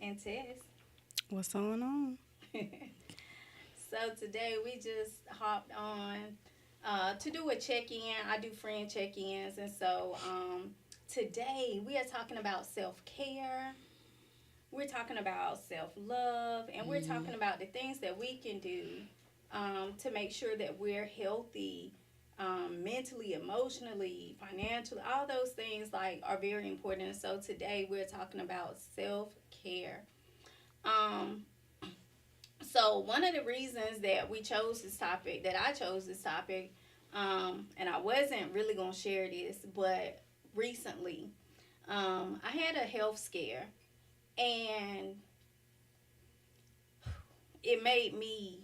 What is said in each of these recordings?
and Tess. What's going on? So today we just hopped on to do a check-in. I do friend check-ins, and so today we are talking about self-care. We're talking about self-love, and we're Mm-hmm. talking about the things that we can do to make sure that we're healthy, mentally, emotionally, financially. All those things like are very important. So today we're talking about self-care. Um, So one of the reasons that we chose this topic, that I chose this topic, and I wasn't really gonna share this, but recently, I had a health scare, and it made me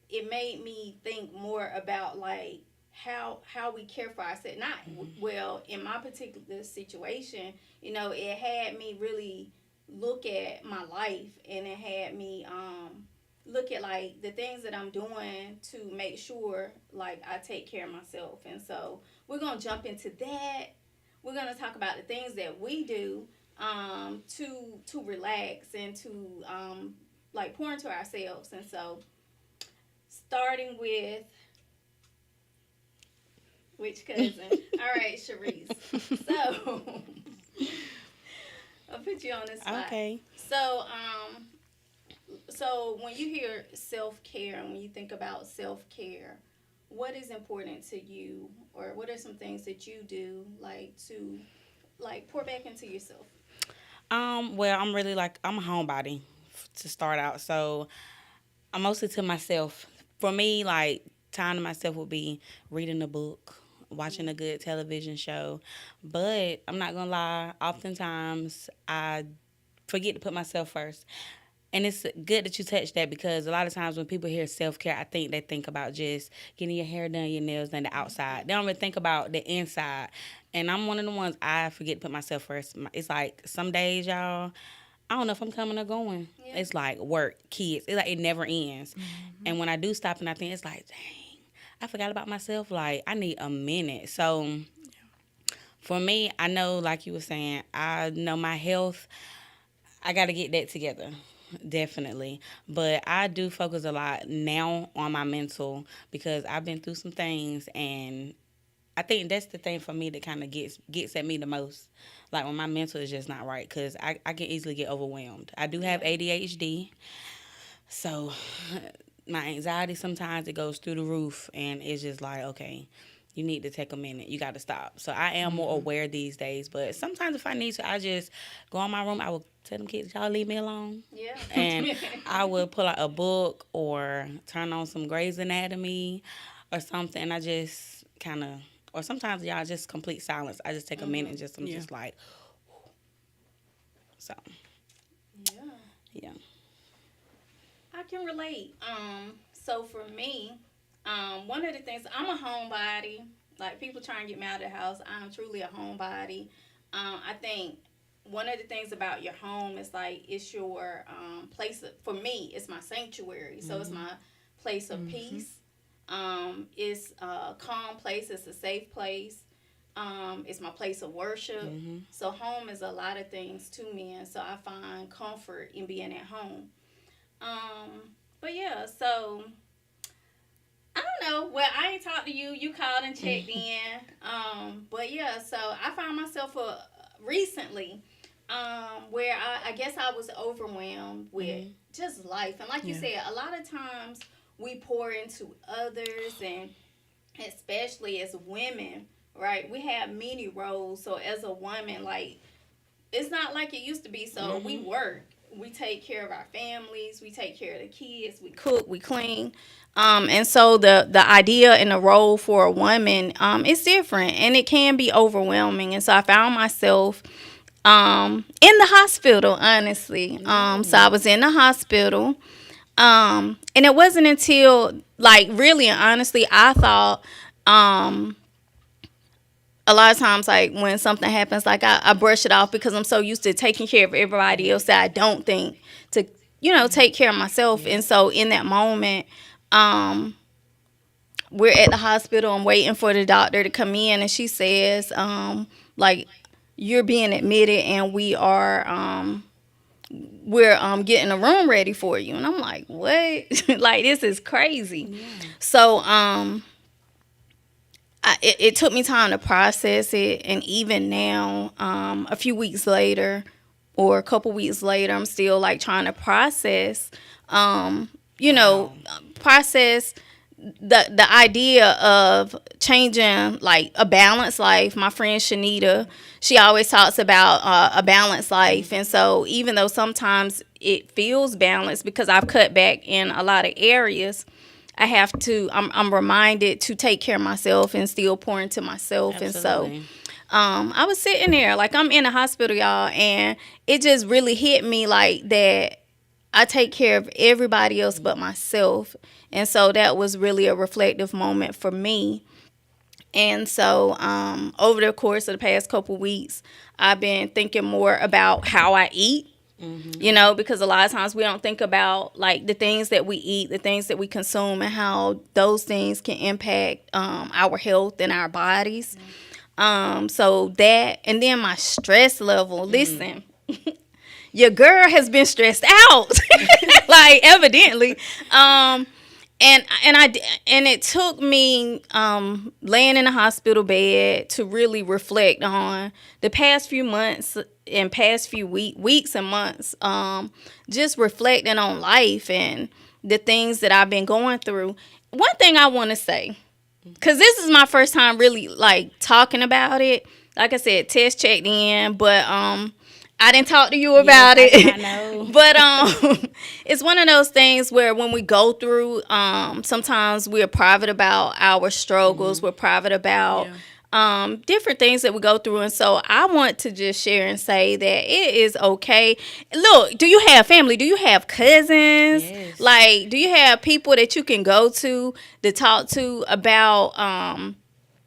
it made me think more about like how we care for ourselves. Not well in my particular situation, it had me really look at my life, and it had me look at like the things that I'm doing to make sure like I take care of myself. And so we're gonna jump into that. We're gonna talk about the things that we do to relax and to like pour into ourselves. And so starting with which cousin? All right, Sharice. So I'll put you on the spot. Okay. So, so when you hear self care and when you think about self care, what is important to you, or what are some things that you do like to like pour back into yourself? Well, I'm a homebody to start out, so I'm mostly to myself. For me, like time to myself would be reading a book, watching a good television show. But I'm not gonna lie, oftentimes I forget to put myself first. And it's good that you touched that because a lot of times when people hear self care, I think they think about just getting your hair done, your nails done, the outside. They don't really think about the inside. And I'm one of the ones I forget to put myself first. It's like some days, y'all, I don't know if I'm coming or going. Yeah. It's like work, kids. It's like it never ends. And when I do stop and I think it's like, dang, I forgot about myself. Like I need a minute. So for me, I know, like you were saying, I know my health. I got to get that together. Definitely. But I do focus a lot now on my mental because I've been through some things and I think that's the thing for me that kind of gets at me the most. Like when my mental is just not right because I can easily get overwhelmed. I do have Yeah. ADHD, so my anxiety sometimes it goes through the roof and it's just like, okay, you need to take a minute. You got to stop. So I am more aware these days, but sometimes if I need to, I just go in my room. I will tell them kids, y'all leave me alone. Yeah. And I will pull out a book or turn on some Grey's Anatomy or something. And I just kind of, or sometimes y'all just complete silence. I just take a minute and just, I'm Yeah. just like, so, Yeah. yeah. I can relate. So for me, one of the things, I'm a homebody. Like people try and get me out of the house. I'm truly a homebody. I think one of the things about your home is like it's your place. For me, it's my sanctuary. So it's my place of peace. It's a calm place. It's a safe place. It's my place of worship. So home is a lot of things to me, and so I find comfort in being at home. But yeah, so I don't know. Well, I ain't talked to you. You called and checked in. But yeah, so I found myself recently where I guess I was overwhelmed with just life. And like you Yeah. said, a lot of times we pour into others, and especially as women, right? We have many roles. So as a woman, like it's not like it used to be. So we work, we take care of our families, we take care of the kids, we cook, we clean. And so the idea and the role for a woman is different, and it can be overwhelming. And so I found myself in the hospital, honestly. So I was in the hospital. And it wasn't until like really and honestly I thought a lot of times like when something happens like I brush it off because I'm so used to taking care of everybody else that I don't think to take care of myself. And so in that moment, um we're at the hospital and waiting for the doctor to come in, and she says like you're being admitted, and we're getting a room ready for you. And I'm like, what? Like, this is crazy. Yeah. So it took me time to process it, and even now, a few weeks later or a couple weeks later, I'm still like trying to process, you know, process the idea of changing like a balanced life. My friend Shanita, she always talks about a balanced life, and so even though sometimes it feels balanced because I've cut back in a lot of areas, I have to. I'm reminded to take care of myself and still pour into myself. Absolutely. And so, I was sitting there like I'm in a hospital, y'all, and it just really hit me like that. I take care of everybody else but myself, and so that was really a reflective moment for me. And so, over the course of the past couple weeks, I've been thinking more about how I eat. You know, because a lot of times we don't think about like the things that we eat, the things that we consume, and how those things can impact our health and our bodies. So that, and then my stress level. Listen, your girl has been stressed out, like evidently. And it took me laying in a hospital bed to really reflect on the past few months and past few weeks and months, just reflecting on life and the things that I've been going through. One thing I want to say, because this is my first time really like talking about it. Like I said, Tess checked in, but I didn't talk to you about it. I know. But it's one of those things where when we go through, sometimes we're private about our struggles. We're private about different things that we go through. And so I want to just share and say that it is okay. Look, do you have family? Do you have cousins? Yes. Like, do you have people that you can go to talk to about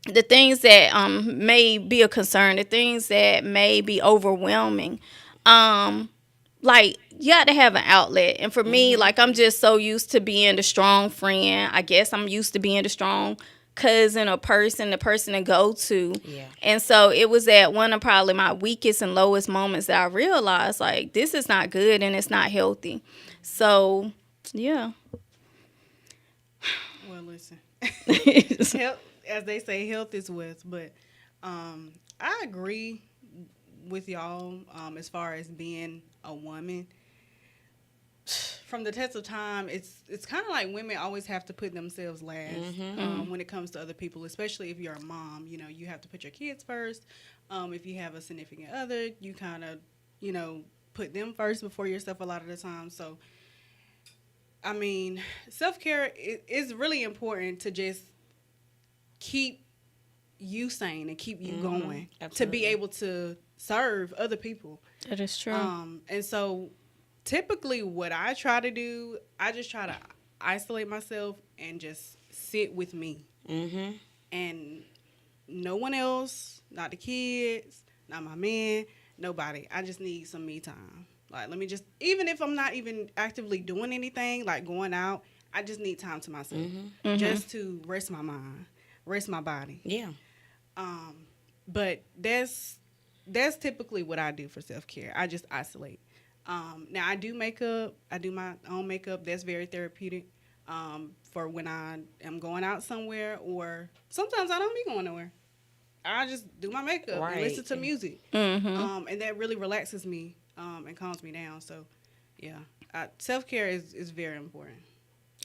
the things that may be a concern, the things that may be overwhelming? Like, you got to have an outlet. And for me, like, I'm just so used to being the strong friend. I guess I'm used to being the strong cousin or person, the person to go to. Yeah. And so it was at one of probably my weakest and lowest moments that I realized, like, this is not good and it's not healthy. So, yeah. Well, listen. Health, as they say, health is wealth. But I agree with y'all as far as being a woman. From the test of time, it's kind of like women always have to put themselves last when it comes to other people, especially if you're a mom. You know, you have to put your kids first. If you have a significant other, you kind of, you know, put them first before yourself a lot of the time. So, I mean, self-care is really important to just keep you sane and keep you going. Absolutely. To be able to serve other people. That is true. And so typically what I try to do, I just try to isolate myself and just sit with me. And no one else, not the kids, not my man, nobody. I just need some me time. Like, let me just, even if I'm not even actively doing anything, like going out, I just need time to myself. Just to rest my mind, rest my body. Yeah. But that's typically what I do for self-care. I just isolate. Now, I do makeup. I do my own makeup. That's very therapeutic for when I am going out somewhere, or sometimes I don't be going nowhere. I just do my makeup and listen to music. And that really relaxes me and calms me down. So, yeah, self-care is very important.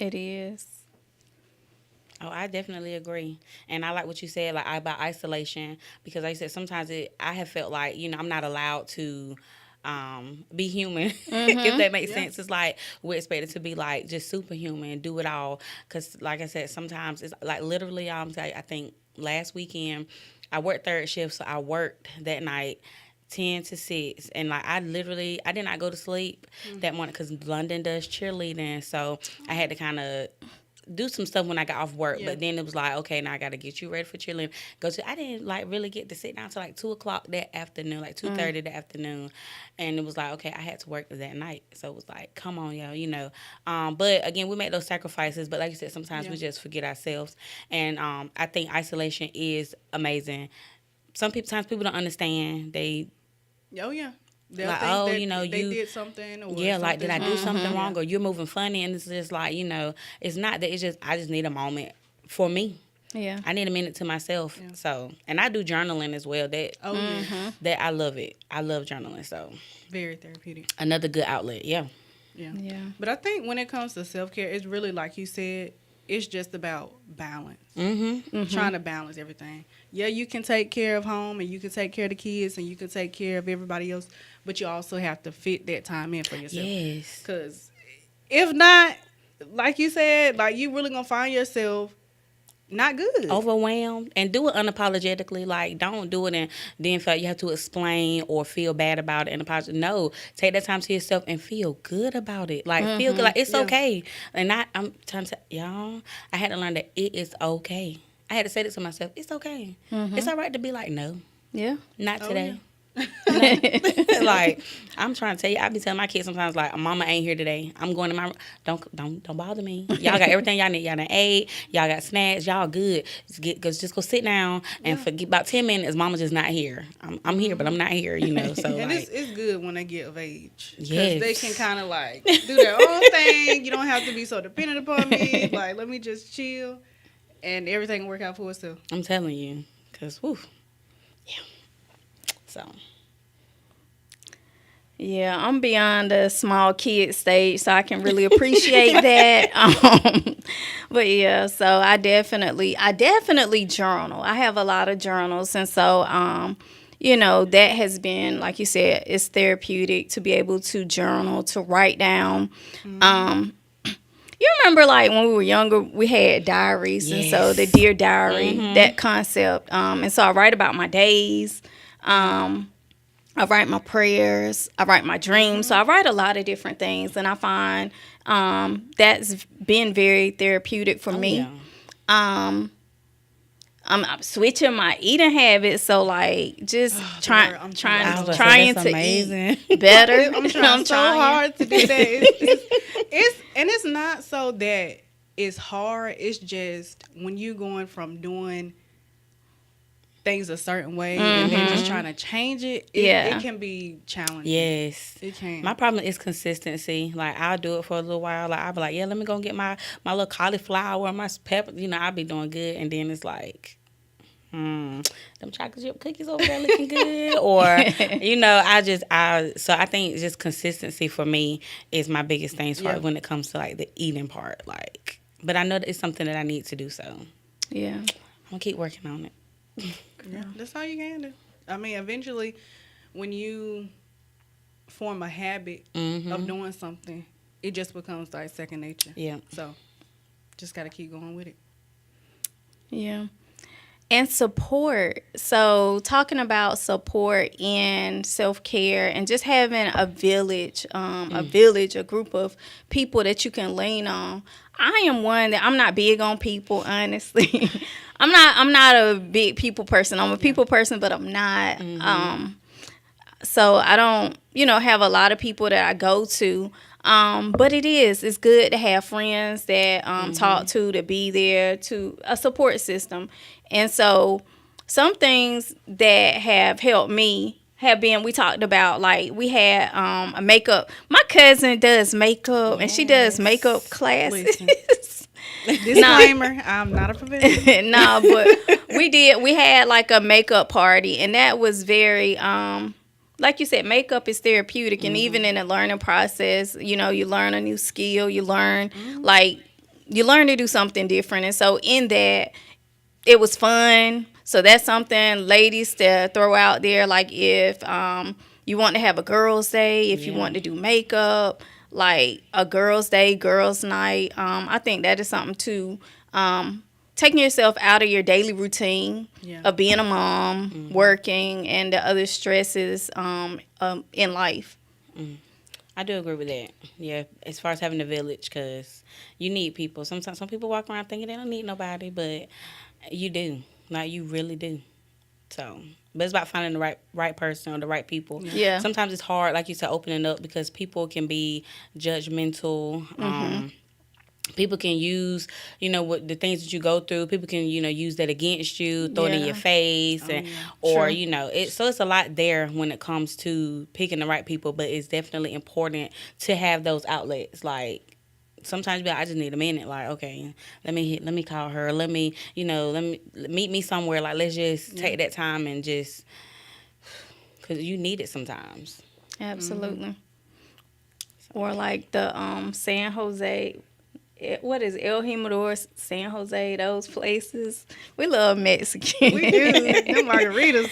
It is. Oh, I definitely agree. And I like what you said, like, about isolation, because like I said, sometimes I have felt like, you know, I'm not allowed to be human, if that makes sense. It's like we're expected to be like just superhuman, do it all. Because like I said, sometimes it's like literally, I think last weekend I worked third shift, so I worked that night 10 to 6, and like I did not go to sleep that morning because London does cheerleading, so I had to kind of do some stuff when I got off work. But then it was like, okay, now I got to get you ready for cheerleading. I didn't like really get to sit down till like 2:00 that afternoon, like 2:30 that afternoon, and it was like, okay, I had to work that night, so it was like, come on, y'all, you know. But again, we make those sacrifices. But like you said, sometimes we just forget ourselves, and I think isolation is amazing. Sometimes people don't understand. Oh, yeah. They'll Like, think oh, that you know, they you, did something, or yeah, like, did I do something's wrong. something wrong, or you're moving funny, and it's just like, you know, it's not that. It's just I just need a moment for me. Yeah. I need a minute to myself. Yeah. So, and I do journaling as well. Oh yeah, That I love it. I love journaling. So, very therapeutic. another good outlet. Yeah. Yeah. Yeah. But I think when it comes to self-care, it's really like you said, it's just about balance. Mm-hmm. Trying to balance everything. Yeah, you can take care of home and you can take care of the kids and you can take care of everybody else, but you also have to fit that time in for yourself. Yes. Because if not, like you said, like you really going to find yourself not good. Overwhelmed, and do it unapologetically. Like, don't do it and then feel like you have to explain or feel bad about it and apologize. No, take that time to yourself and feel good about it. Like, feel good. Like, it's Yeah. okay. And I'm trying to, y'all, I had to learn that it is okay. I had to say it to myself. It's okay. It's all right to be like, no, Yeah. not Oh, today. Yeah. Like, I'm trying to tell you, I be telling my kids sometimes, like, mama ain't here today. I'm going to my, don't bother me. Y'all got everything y'all need. Y'all done ate. Y'all got snacks. Y'all good. Just go sit down and forget about 10 minutes. Mama just not here. I'm here, but I'm not here, you know. So, And like, it's good when they get of age. Because Yes. they can kind of like do their own thing. You don't have to be so dependent upon me. Like, let me just chill and everything will work out for itself. I'm telling you. Because, whew. Yeah. So. Yeah, I'm beyond the small kid stage, so I can really appreciate that. But yeah, so I definitely journal. I have a lot of journals, and so you know, that has been, like you said, it's therapeutic to be able to journal, to write down. You remember, like, when we were younger, we had diaries, and so the Yes. Dear Diary, that concept. And so I write about my days. I write my prayers. I write my dreams. So I write a lot of different things, and I find that's been very therapeutic for me. Yeah. I'm switching my eating habits, so like just trying I'm trying trying to- trying That's to amazing. eat better. I'm trying so hard to do that. It's not so that it's hard. It's just when you going from doing things a certain way and then just trying to change it, Yeah. it can be challenging. Yes. It can. My problem is consistency. Like, I'll do it for a little while. Like, I'll be like, yeah, let me go get my little cauliflower, my pepper. You know, I'll be doing good. And then it's like, them chocolate chip cookies over there looking good. Or, you know, so I think just consistency for me is my biggest thing as far as when it comes to, like, the eating part. Like, but I know that it's something that I need to do. So I'm Yeah. going to keep working on it. Yeah, that's all you can do. I mean, eventually, when you form a habit of doing something, it just becomes like second nature. Yeah. So, just got to keep going with it. Yeah. And support. So, talking about support in self-care and just having a village, a group of people that you can lean on. I am one that I'm not big on people, honestly. I'm not a big people person. I'm a people person, but I'm not. So I don't, have a lot of people that I go to. But it's good to have friends that talk to be there, to a support system. And so some things that have helped me have been, we talked about, like, we had a makeup. My cousin does makeup, and she does makeup classes. Disclaimer, I'm not a professional. No, but we had like a makeup party, and that was very like you said, makeup is therapeutic, and even in the learning process, you learn a new skill, you learn to do something different. And so in that, it was fun. So that's something, ladies, to throw out there, like, if you want to have a girls' day, if you want to do makeup, like a girls' day, girls' night, I think that is something to taking yourself out of your daily routine of being a mom, working, and the other stresses in life. I do agree with that. Yeah, as far as having a village, because you need people. Sometimes some people walk around thinking they don't need nobody, but you do. Like, you really do. So, but it's about finding the right person or the right people. Yeah. Sometimes it's hard, like you said, opening up, because people can be judgmental. people can use, what the things that you go through. People can, use that against you, throw it in Yeah. your face, Oh, and yeah. or True. so it's a lot there when it comes to picking the right people. But it's definitely important to have those outlets. Like sometimes, I just need a minute. Like, okay, let me call her. Let me, let me meet me somewhere. Like, let's just Yeah. take that time and just because you need it sometimes. Absolutely. Or like the San Jose, what is it, El Jimador, San Jose, those places. We love Mexican. We do. Them margaritas.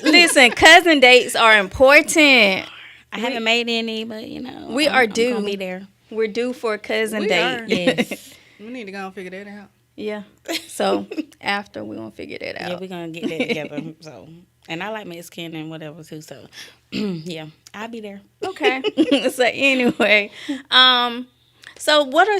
Listen, cousin dates are important. I haven't made any, but We are I'm due. gonna be there. We're due for a cousin We date. are. Yes. We need to go and figure that out. Yeah. So after we're gonna figure that Yeah, out. we're gonna get that together. So, and I like Mexican and whatever too. So, yeah, I'll be there. Okay. So anyway, so what are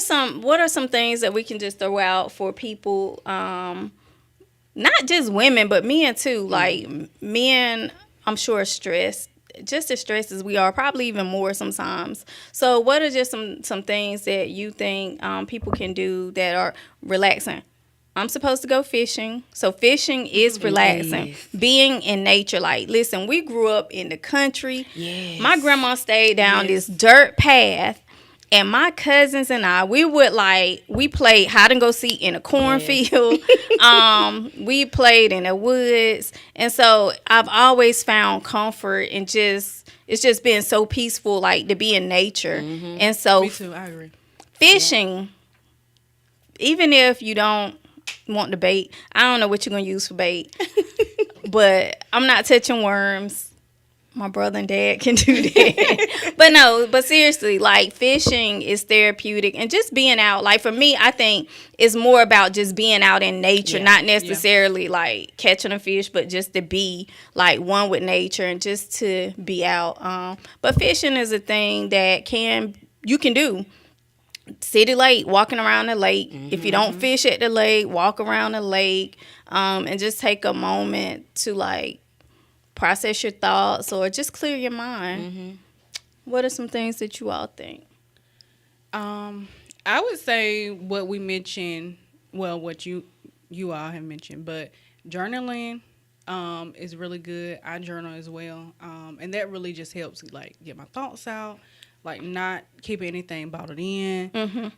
some things that we can just throw out for people, not just women but men too. Like men, I'm sure are stressed, just as stressed as we are, probably even more sometimes. So what are just some things that you think people can do that are relaxing? I'm supposed to go fishing. So fishing is relaxing. Yes. Being in nature. Like, listen, we grew up in the country. Yes. My grandma stayed down Yes. this dirt path. And my cousins and I, we played hide and go seek in a cornfield. We played in the woods. And so I've always found comfort in it's just been so peaceful, like to be in nature. And so Me too. I agree. fishing, even if you don't want the bait, I don't know what you're going to use for bait, but I'm not touching worms. My brother and dad can do that. but seriously, like fishing is therapeutic and just being out. Like for me, I think it's more about just being out in nature, Yeah. not necessarily like catching a fish, but just to be like one with nature and just to be out. But fishing is a thing that you can do. City Lake, walking around the lake. If you don't fish at the lake, walk around the lake, and just take a moment to like process your thoughts or just clear your mind. What are some things that you all think? I would say what we mentioned. Well, what you all have mentioned, but journaling is really good. I journal as well, and that really just helps like get my thoughts out, like not keeping anything bottled in,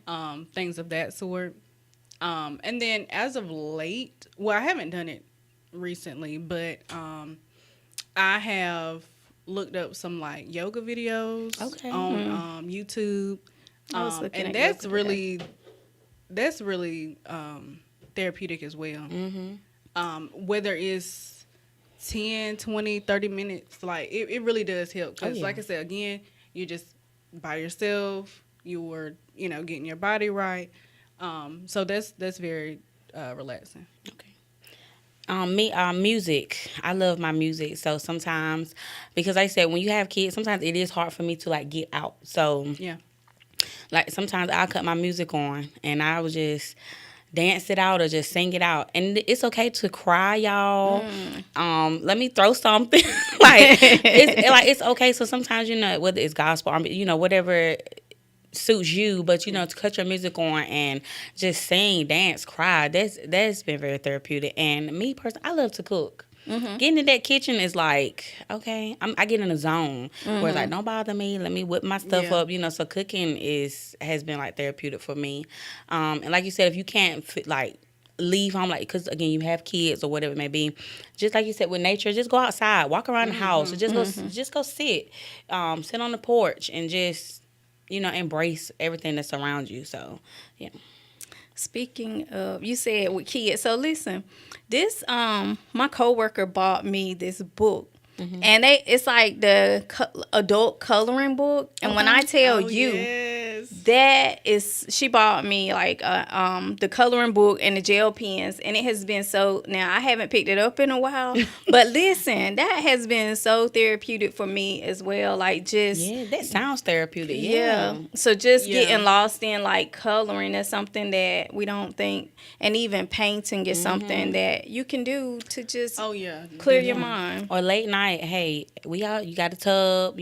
things of that sort. And then as of late, well, I haven't done it recently, but I have looked up some like yoga videos Okay. on YouTube. I was looking And at that's yoga really therapeutic as well. Whether it's 10, 20, 30 minutes, like it really does help. Because like I said, again, you're just by yourself. You're, getting your body right. So that's very relaxing. Okay. Music. I love my music. So sometimes, because like I said, when you have kids, sometimes it is hard for me to like get out. So Yeah. like sometimes I'll cut my music on and I would just dance it out or just sing it out. And it's okay to cry, y'all. Let me throw something. It's okay. So sometimes, whether it's gospel, whatever suits you, but to cut your music on and just sing, dance, cry, that's been very therapeutic. And me personally, I love to cook. Getting in that kitchen is like, okay, I get in a zone where it's like, don't bother me, let me whip my stuff up, so cooking has been like therapeutic for me. And like you said, if you can't leave home, like, because again, you have kids or whatever it may be, just like you said with nature, just go outside, walk around the house, or just go sit on the porch and just embrace everything that's around you. So, yeah. Speaking of, you said with kids. So listen, this my coworker bought me this book. And it's like the adult coloring book. And when I tell you, yes. that is, she bought me like the coloring book and the gel pens, and it has been so, now I haven't picked it up in a while, but listen, that has been so therapeutic for me as well. Like just, Yeah, that sounds therapeutic. yeah. So just getting lost in like coloring is something that we don't think, and even painting is something that you can do to just clear your mind. Or late night, hey, you got a tub,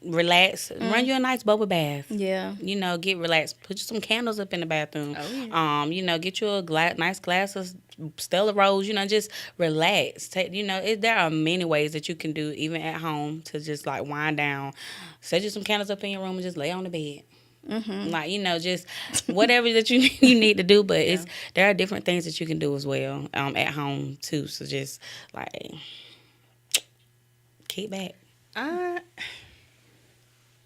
relax, run you a nice bubble bath. Yeah. You know, get relaxed. Put some candles up in the bathroom. Oh, yeah. You know, get you a nice glass of Stella Rose. You know, just relax. You know, there are many ways that you can do, even at home, to just like wind down. Set you some candles up in your room and just lay on the bed. Mm-hmm. Like, you know, just whatever that you need to do. But Yeah. there are different things that you can do as well at home too. So just like kick back.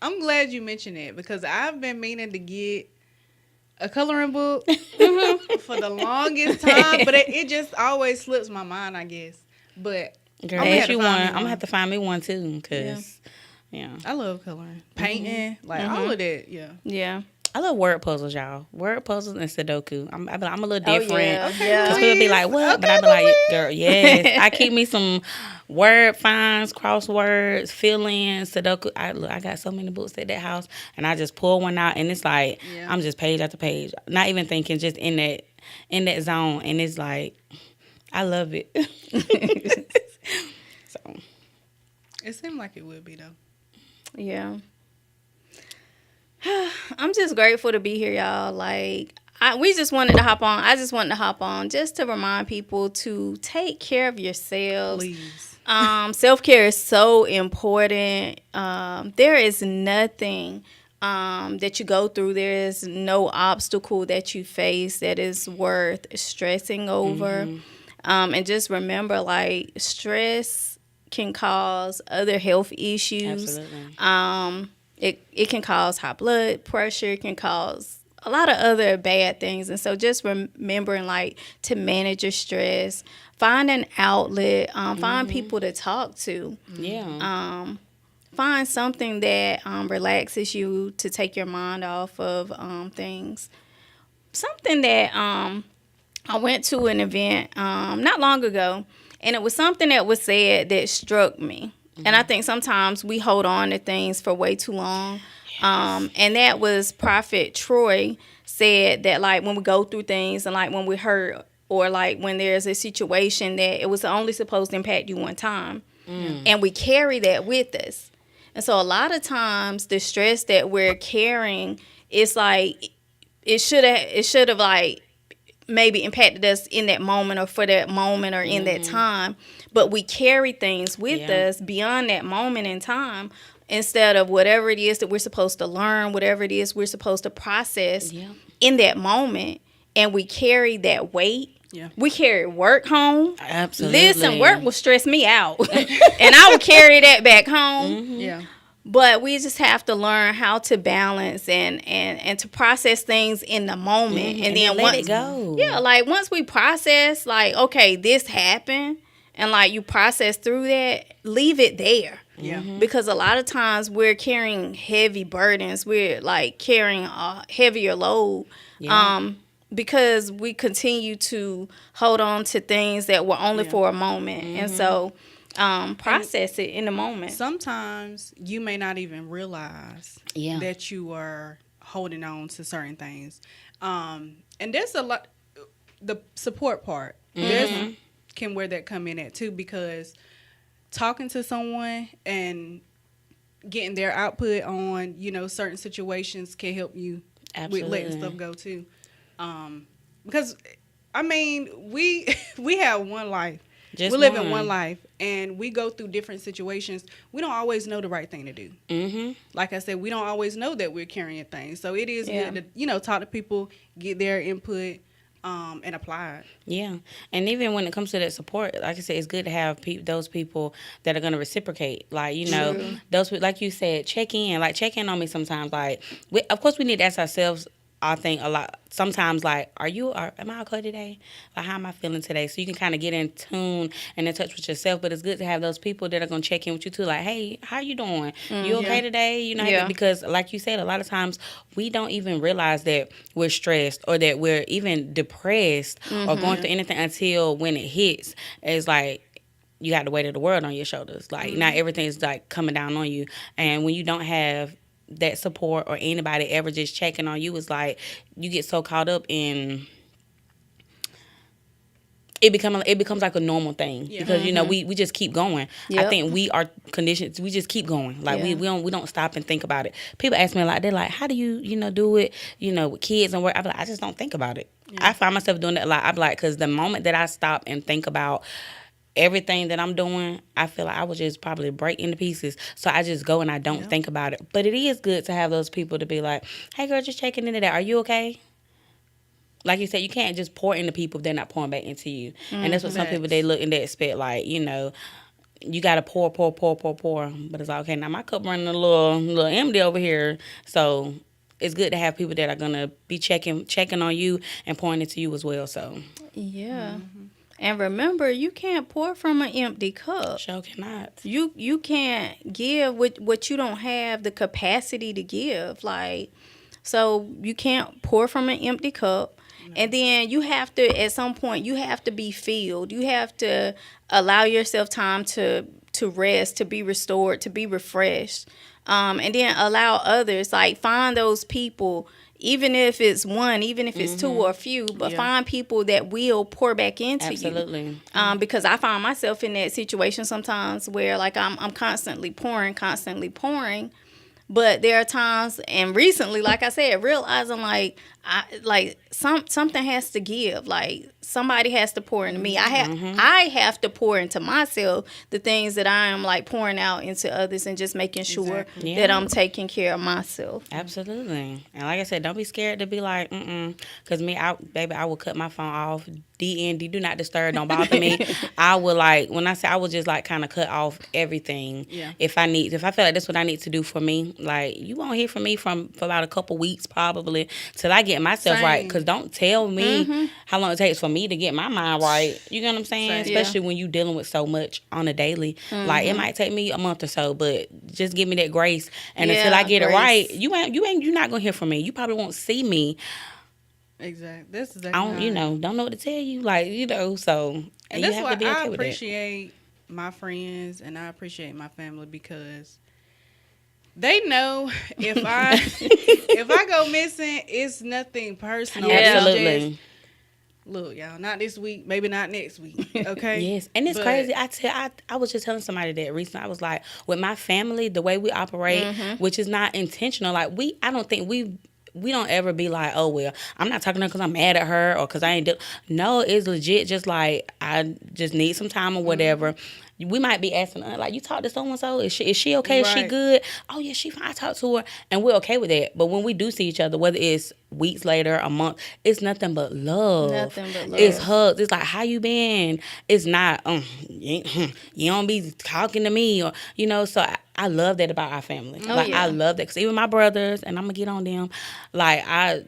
I'm glad you mentioned it because I've been meaning to get a coloring book for the longest time, but it just always slips my mind, I guess. But Girl, I'm gonna have ask to you find one. me I'm gonna have to find me one too, cause yeah. I love coloring, painting, like all of that. Yeah. Yeah. I love word puzzles, y'all. Word puzzles and Sudoku. I'm a little Oh, different. yeah. Okay, Yeah. Cause people be like, "What?" Okay, But I be like, Louise. "Girl, yes." I keep me some word finds, crosswords, fill-ins, Sudoku. I got so many books at that house, and I just pull one out, and it's like Yeah. I'm just page after page, not even thinking, just in that zone, and it's like I love it. So It seemed like it would be though. Yeah. I'm just grateful to be here, y'all. Like, we just wanted to hop on. I just wanted to hop on just to remind people to take care of yourselves. Please. Self-care is so important. There is nothing that you go through. There is no obstacle that you face that is worth stressing over. And just remember, like, stress can cause other health issues. absolutely. It can cause high blood pressure. It can cause a lot of other bad things. And so just remembering, like, to manage your stress, find an outlet, find people to talk to. Yeah. Find something that relaxes you to take your mind off of things. Something that I went to an event not long ago, and it was something that was said that struck me. And I think sometimes we hold on to things for way too long. And that was Prophet Troy said that, like, when we go through things and, like, when we hurt or, like, when there's a situation that it was only supposed to impact you one time. And we carry that with us. And so a lot of times the stress that we're carrying, it's like it should have like maybe impacted us in that moment or for that moment or in that time, but we carry things with us beyond that moment in time instead of whatever it is that we're supposed to learn, whatever it is we're supposed to process in that moment, and we carry that weight. Yeah. We carry work home. Absolutely. Listen, work will stress me out. And I would carry that back home. Yeah. But we just have to learn how to balance and to process things in the moment. And then let once it go. Yeah, like once we process, like, okay, this happened, and like you process through that, leave it there. Yeah. Because a lot of times we're carrying heavy burdens. We're like carrying a heavier load. Because we continue to hold on to things that were only for a moment. And so process it in the moment. Sometimes you may not even realize Yeah. that you are holding on to certain things. And there's a lot, the support part, there's can where that come in at too, because talking to someone and getting their output on, you know, certain situations can help you with letting stuff go too. Because I mean, we have one life. Just we live in one life, and we go through different situations. We don't always know the right thing to do. Like I said, we don't always know that we're carrying things. So it is good to, you know, talk to people, get their input, and apply it. Yeah. And even when it comes to that support, like I said, it's good to have those people that are going to reciprocate. Like, you know, those, like you said, check in on me sometimes. Like, of course, we need to ask ourselves, I think, a lot. Sometimes, like, am I okay today? Like, how am I feeling today? So you can kind of get in tune and in touch with yourself. But it's good to have those people that are going to check in with you, too. Like, hey, how you doing? You okay today? You know, because, like you said, a lot of times we don't even realize that we're stressed or that we're even depressed or going through anything until when it hits. It's like, you got the weight of the world on your shoulders. Like, not everything's, like, coming down on you. And when you don't have that support or anybody ever just checking on you, is like you get so caught up in, it becomes like a normal thing because we just keep going. Yep. I think we are conditioned. We just keep going. Like we don't stop and think about it. People ask me a lot. They're like, how do you do it? With kids and work. I'm like, I just don't think about it. I find myself doing it a lot. I'm like, because the moment that I stop and think about everything that I'm doing, I feel like I would just probably break into pieces. So I just go and I don't think about it. But it is good to have those people to be like, hey girl, just checking into that. Are you okay? Like you said, you can't just pour into people if they're not pouring back into you. And that's what some people, they look and they expect, like, you got to pour. But it's like, okay, now my cup running a little empty over here. So it's good to have people that are going to be checking on you and pouring into you as well. So yeah. And remember, you can't pour from an empty cup. Sure cannot. You can't give what you don't have the capacity to give. Like, so you can't pour from an empty cup. And then you have to, at some point, you have to be filled. You have to allow yourself time to rest, to be restored, to be refreshed. And then allow others, like find those people, even if it's one, even if it's two or a few, but find people that will pour back into you. Absolutely. Because I find myself in that situation sometimes where like I'm constantly pouring. But there are times, and recently, like I said, realizing something has to give. Like somebody has to pour into me. I have to pour into myself the things that I am like pouring out into others, and just making sure that I'm taking care of myself. Absolutely. And like I said, don't be scared to be like, because I will cut my phone off. DND, do not disturb, don't bother me. I will I will just like kind of cut off everything. Yeah. If I feel like that's what I need to do for me, like you won't hear from me for about a couple weeks probably till I get myself right. Because don't tell me how long it takes for me to get my mind right. You know what I'm saying? Same. Especially when you dealing with so much on a daily. Like it might take me a month or so, but just give me that grace. And until I get it right, you're not gonna hear from me. You probably won't see me. Exactly. That's exactly. I don't know what to tell you. So and that's why I appreciate my friends and I appreciate my family, because they know if I go missing, it's nothing personal. Absolutely. Just, look, y'all, not this week, maybe not next week. Okay. Yes, and it's crazy. I was just telling somebody that recently. I was like, with my family, the way we operate, which is not intentional. Like I don't think we don't ever be like, oh, well, I'm not talking to her because I'm mad at her or because I ain't No, it's legit just like, I just need some time or whatever. We might be asking, like, you talk to so-and-so? Is she okay? Right. Is she good? Oh, yeah, she fine. I talk to her. And we're okay with that. But when we do see each other, whether it's weeks later, a month, it's nothing but love. It's hugs. It's like, how you been? It's not, you don't be talking to me. Or so I love that about our family. I love that. Because even my brothers, and I'm going to get on them, like, I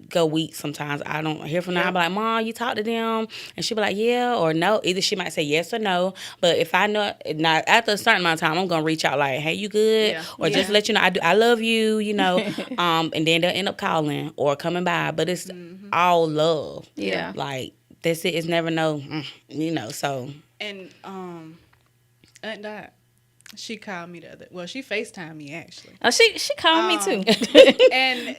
go weeks sometimes. I don't hear from them. I'll be like, Mom, you talk to them? And she'll be like, yeah or no. Either she might say yes or no. But if I know, now after a certain amount of time, I'm going to reach out like, hey, you good? Yeah. Or just let you know, I love you, and then they'll end up calling or coming by. But it's all love. Yeah. Like, that's it. It's never no, so. And Aunt Dot, she called me she FaceTimed me actually. Oh, she called me too. And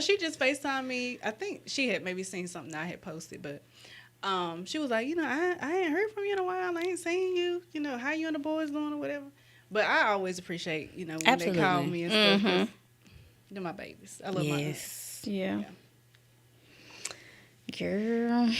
she just FaceTimed me. I think she had maybe seen something I had posted, but she was like, I ain't heard from you in a while. I ain't seen you. How you and the boys doing or whatever. But I always appreciate, when Absolutely. They call me and stuff. They're my babies. I love my babies. Yeah. Girl.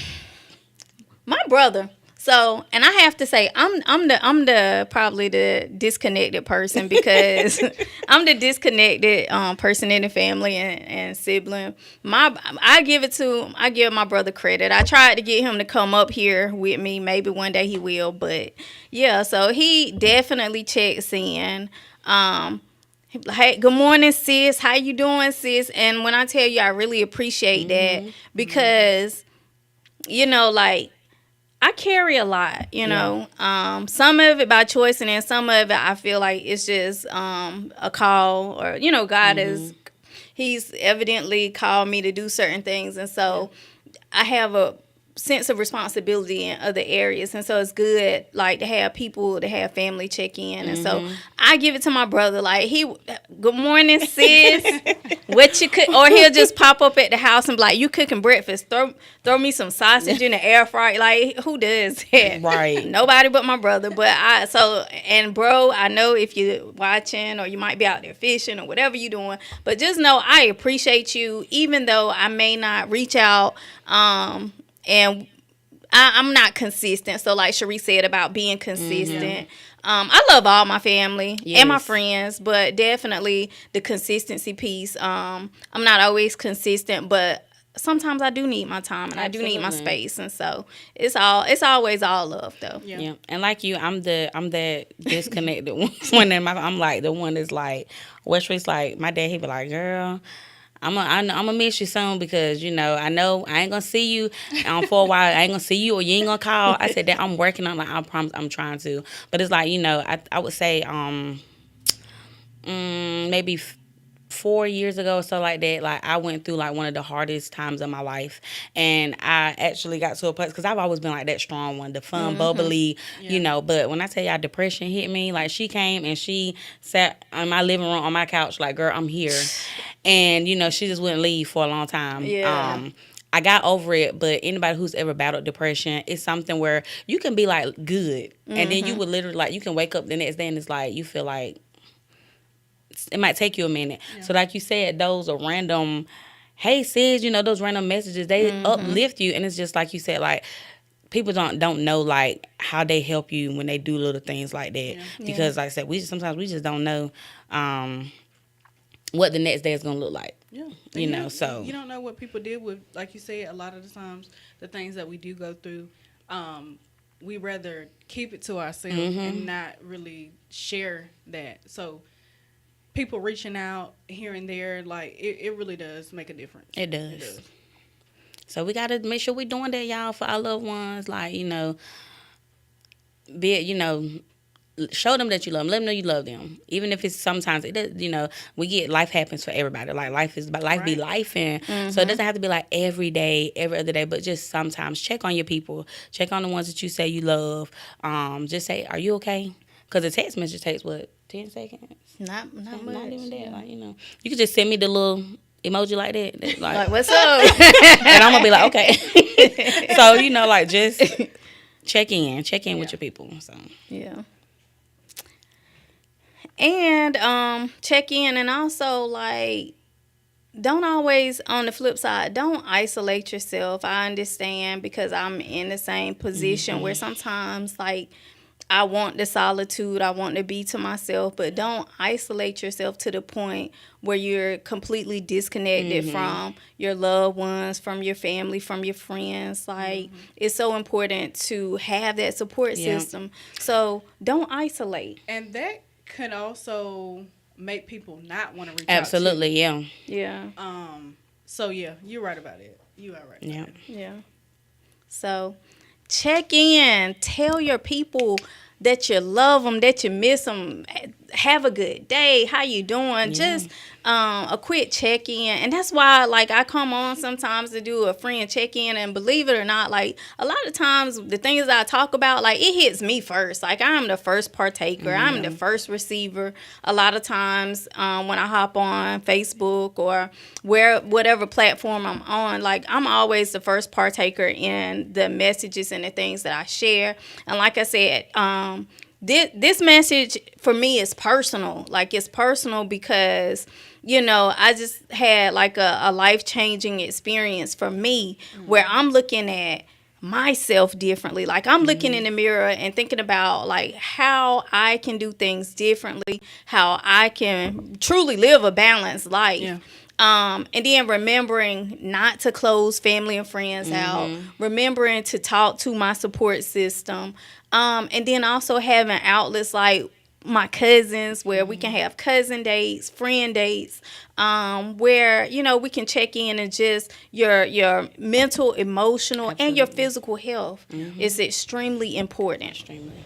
My brother. So, and I have to say, I'm the probably the disconnected person, because I'm the disconnected person in the family and sibling. I give my brother credit. I tried to get him to come up here with me. Maybe one day he will, but yeah. So he definitely checks in. Hey, good morning, sis. How you doing, sis? And when I tell you, I really appreciate that, because I carry a lot, some of it by choice, and then some of it I feel like it's just a call, or God he's evidently called me to do certain things, and so I have a sense of responsibility in other areas, and so it's good to have people, to have family check in, and so I give it to my brother, good morning, sis. what you could, or he'll just pop up at the house and be like, "You cooking breakfast? Throw me some sausage in the air fryer." Like, who does that? Right. Nobody but my brother. But and bro, I know if you're watching or you might be out there fishing or whatever you're doing, but just know I appreciate you, even though I may not reach out. And I'm not consistent. So like Sharice said about being consistent. I love all my family and my friends, but definitely the consistency piece. I'm not always consistent, but sometimes I do need my time and I do need my space, and so it's always all love though. Yeah. And like you, I'm that disconnected one. I'm like the one that's like, Westridge's like, my dad, he be like, girl, I'm gonna miss you soon, because I know I ain't gonna see you for a while. I ain't gonna see you, or you ain't gonna call. I said that I'm working on, like, I promise I'm trying to. But it's like, I would say maybe 4 years ago or so, like that, like I went through like one of the hardest times of my life, and I actually got to a place, because I've always been like that strong one, the fun, bubbly, but when I tell y'all depression hit me, like she came and she sat in my living room on my couch like, girl, I'm here. And she just wouldn't leave for a long time. I got over it, but anybody who's ever battled depression, it's something where you can be like good, and then you would literally, like, you can wake up the next day and it's like you feel like it might take you a minute. So like you said, those are random, hey sis, those random messages, they uplift you. And it's just like you said, like, people don't know like how they help you when they do little things like that. Because like I said, sometimes we just don't know what the next day is gonna look like. So you don't know what people deal with. Like you said, a lot of the times the things that we do go through, we rather keep it to ourselves and not really share that. So people reaching out here and there, like, it really does make a difference. It does. So we got to make sure we're doing that, y'all, for our loved ones. Like, be it, show them that you love them. Let them know you love them. Even if it's sometimes, we get, life happens for everybody. Like, life be life. And so it doesn't have to be like every day, every other day, but just sometimes check on your people. Check on the ones that you say you love. Just say, are you okay? Because a text message takes, 10 seconds? Not much. Not even that. Like, you could just send me the little emoji like that. Like, what's up? And I'm going to be like, okay. So, like, just check in with your people. So yeah. And check in, and also, like, don't always, on the flip side, don't isolate yourself. I understand, because I'm in the same position where sometimes, like, I want the solitude, I want to be to myself, but don't isolate yourself to the point where you're completely disconnected from your loved ones, from your family, from your friends. Like, it's so important to have that support system. So don't isolate. And that could also make people not want to reach absolutely, out to you. Yeah. So yeah, you're right about it. You are right. Yeah. Yeah. So check in. Tell your people that you love them, that you miss them. Have a good day. How you doing? Just a quick check-in. And that's why, like, I come on sometimes to do a friend check-in, and believe it or not, like, a lot of times the things I talk about, like, it hits me first. Like, I'm the first partaker. I'm the first receiver. A lot of times when I hop on Facebook or whatever platform I'm on, like, I'm always the first partaker in the messages and the things that I share. And like I said, this message for me is personal. Like, it's personal because, I just had like a life-changing experience for me where I'm looking at myself differently. Like, I'm looking in the mirror and thinking about, like, how I can do things differently, how I can truly live a balanced life. Yeah. And then remembering not to close family and friends out, remembering to talk to my support system, and then also having outlets like my cousins where we can have cousin dates, friend dates, where, we can check in, and just your mental, emotional, and your physical health is extremely important. extremely.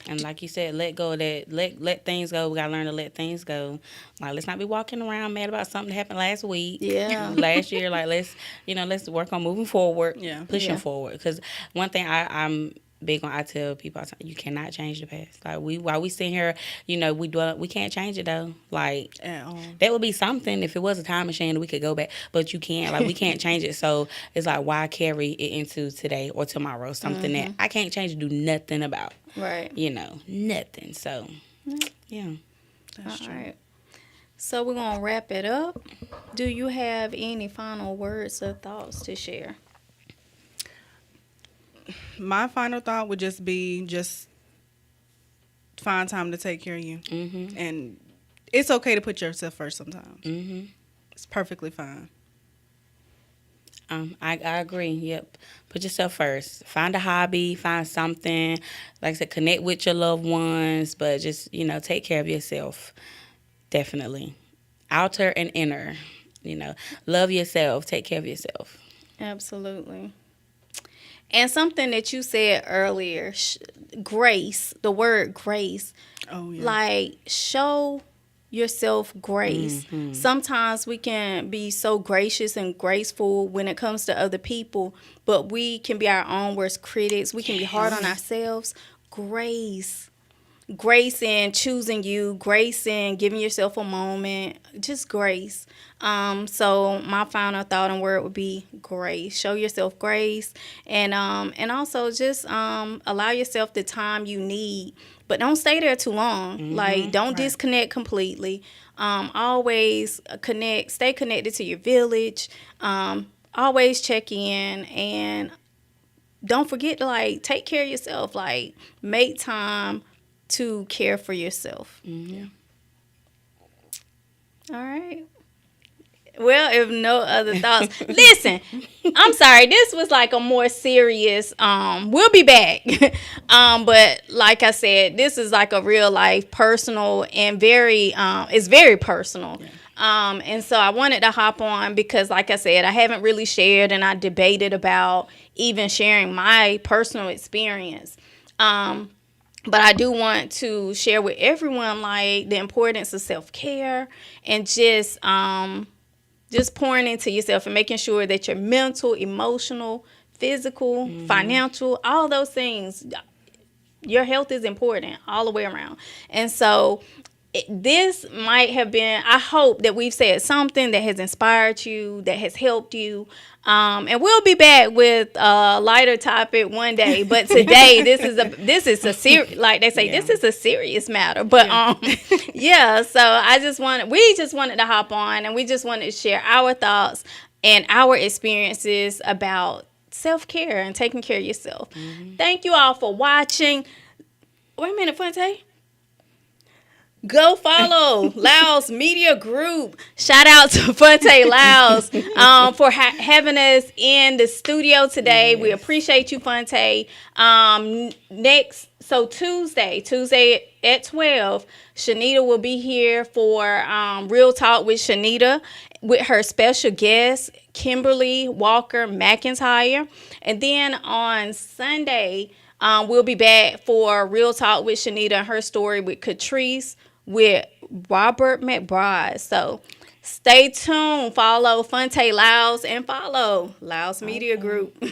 And like you said, let go of that. Let things go. We gotta learn to let things go. Like, let's not be walking around mad about something that happened last week. Yeah. Last year. Like, let's work on moving forward. Yeah. Pushing forward. Because one thing I'm big on. I tell people all the time, you cannot change the past. Like while we sit here, we can't change it though. Like that would be something if it was a time machine we could go back, but you can't. Like we can't change it. So it's like why carry it into today or tomorrow? Something that I can't change, do nothing about. Right. Nothing. So yeah, That's All true. right. So we're gonna wrap it up. Do you have any final words or thoughts to share? My final thought would just be find time to take care of you. And it's okay to put yourself first sometimes. It's perfectly fine. I agree. Yep. Put yourself first. Find a hobby. Find something. Like I said, connect with your loved ones, but just take care of yourself. Definitely. Outer and inner. Love yourself. Take care of yourself. Absolutely. And something that you said earlier, grace, the word grace, Oh yeah. like show yourself grace. Sometimes we can be so gracious and graceful when it comes to other people, but we can be our own worst critics. We can be hard on ourselves. Grace in choosing you, grace in giving yourself a moment, just grace. So my final thought and word would be grace. Show yourself grace, and also just allow yourself the time you need, but don't stay there too long. Like don't disconnect completely. Always stay connected to your village. Always check in, and don't forget to take care of yourself. Like make time to care for yourself. All right. Well, if no other thoughts, listen. I'm sorry. This was like a more serious. We'll be back. But like I said, this is like a real life, personal, and very. It's very personal. And so I wanted to hop on because, like I said, I haven't really shared, and I debated about even sharing my personal experience. But I do want to share with everyone like the importance of self-care and just pouring into yourself and making sure that your mental, emotional, physical, financial, all those things, your health is important all the way around. And so this might have been, I hope that we've said something that has inspired you, that has helped you. And we'll be back with a lighter topic one day. But today, this is a serious, like they say, this is a serious matter. But so we just wanted to hop on, and we just wanted to share our thoughts and our experiences about self-care and taking care of yourself. Thank you all for watching. Wait a minute, Fonte. Go follow Laos Media Group. Shout out to Fonte Laos for having us in the studio today. Yes. We appreciate you, Fonte. Tuesday at 12, Shanita will be here for Real Talk with Shanita with her special guest, Kimberly Walker McIntyre. And then on Sunday, we'll be back for Real Talk with Shanita and Her Story with Katrice with Robert McBride. So stay tuned. Follow Fonte Laos and follow Laos Media Group.